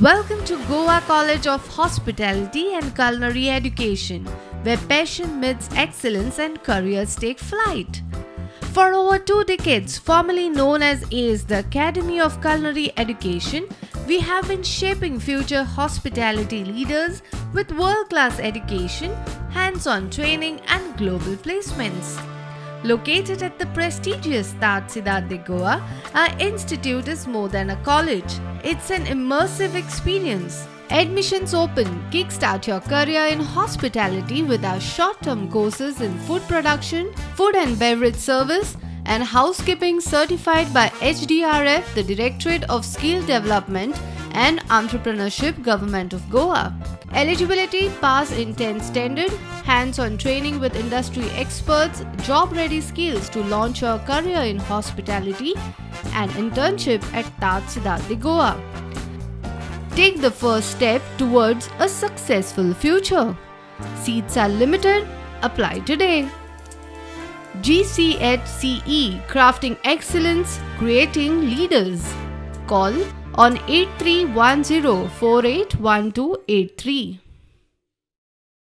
Welcome to Goa College of Hospitality and Culinary Education, where passion meets excellence and careers take flight. For over 2 decades, formerly known as ACE, the Academy of Culinary Education, we have been shaping future hospitality leaders with world-class education, hands-on training and global placements. Located at the prestigious Advt, Goa, our institute is more than a college. It's an immersive experience. Admissions open. Kickstart your career in hospitality with our short-term courses in food production, food and beverage service, and housekeeping certified by HDRF, the Directorate of Skill Development and Entrepreneurship, Government of Goa. Eligibility: pass in 10th standard, hands-on training with industry experts, job-ready skills to launch your career in hospitality, and internship at Advt, Goa. Take the first step towards a successful future. Seats are limited. Apply today. GCHCE, Crafting Excellence, Creating Leaders. Call on 8310481283.